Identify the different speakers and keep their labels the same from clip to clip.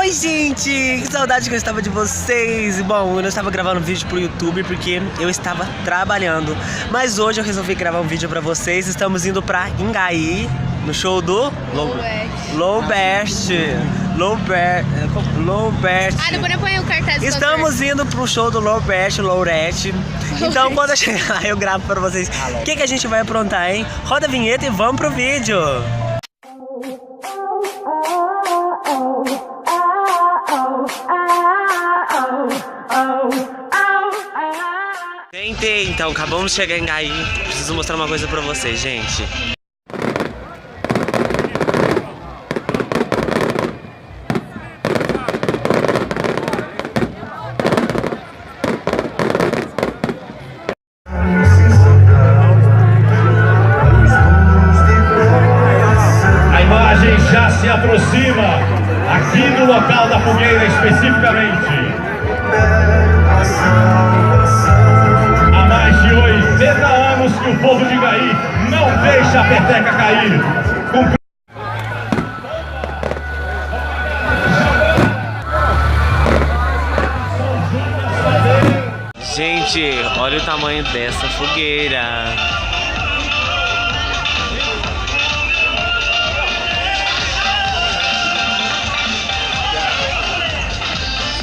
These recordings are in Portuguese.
Speaker 1: Oi, gente! Que saudade que eu estava de vocês! Bom, eu não estava gravando vídeo pro YouTube porque eu estava trabalhando. Mas hoje eu resolvi gravar um vídeo pra vocês. Estamos indo pra Ingaí, no show do Low Best.
Speaker 2: Ah, depois eu ponho o cartaz.
Speaker 1: Estamos indo pro show do Lourette. Então quando eu chegar lá eu gravo pra vocês o que a gente vai aprontar, hein? Roda a vinheta e vamos pro vídeo! Gente, então acabamos de chegar em Ingaí. Preciso mostrar uma coisa pra vocês, gente.
Speaker 3: A imagem já se aproxima aqui do local da fogueira especificamente. Há mais de 80 anos que o povo de Ingaí não deixa a peteca cair.
Speaker 1: Gente, olha o tamanho dessa fogueira.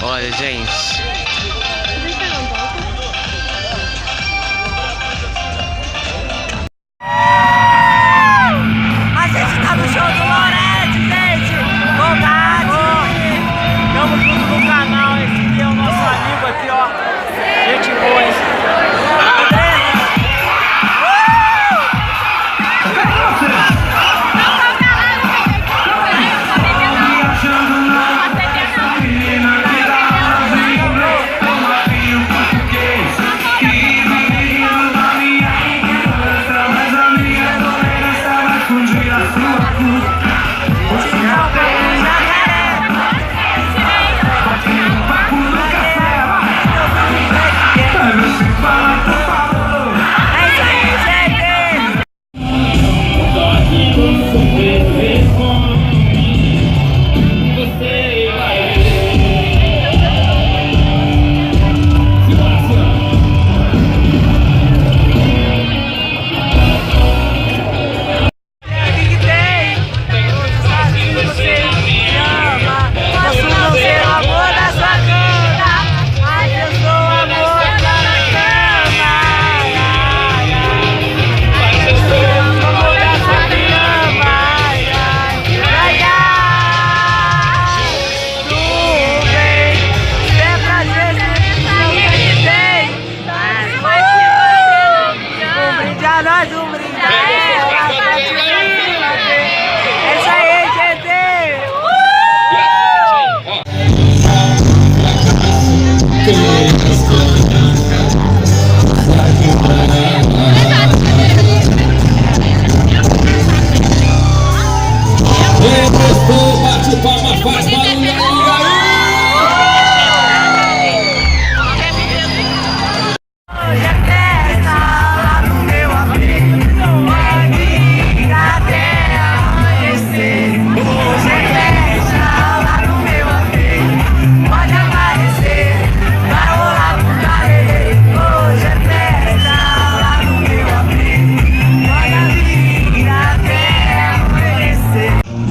Speaker 1: Olha, gente. A gente tá no show do Lourette, gente! Vontade! Tamo junto no canal, esse aqui é o nosso amigo aqui, ó. Gente boa, hein?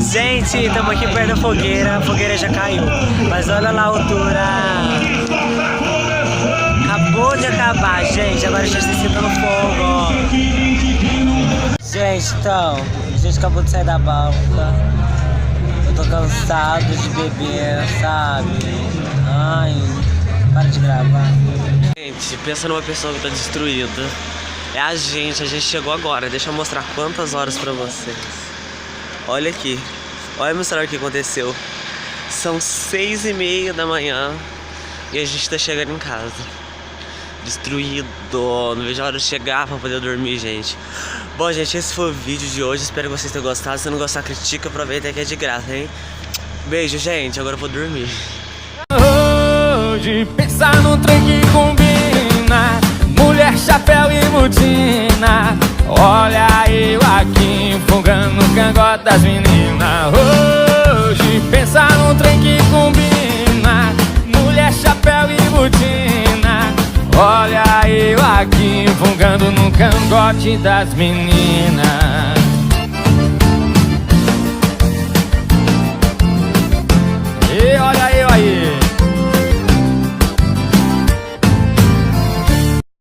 Speaker 1: Gente, estamos aqui perto da fogueira, a fogueira já caiu, mas olha lá a altura. Acabou de acabar, gente, agora a gente está sentando fogo, ó. Gente, então, a gente acabou de sair da balsa. Eu tô cansado de beber, sabe? Ai, para de gravar. Gente, pensa numa pessoa que tá destruída. É a gente chegou agora, deixa eu mostrar quantas horas pra vocês. Olha aqui, olha mostrar o que aconteceu. São 6h30 da manhã e a gente tá chegando em casa. Destruído, não vejo a hora de chegar pra poder dormir, gente. Bom, gente, esse foi o vídeo de hoje, espero que vocês tenham gostado. Se não gostar, critica, aproveita que é de graça, hein? Beijo, gente, agora eu vou dormir.
Speaker 4: Hoje pensar num trem que combina, mulher, chapéu e botina. Olha eu aqui, fungando no cangote das meninas. Hoje pensar num trem que combina. ficando no cangote das meninas.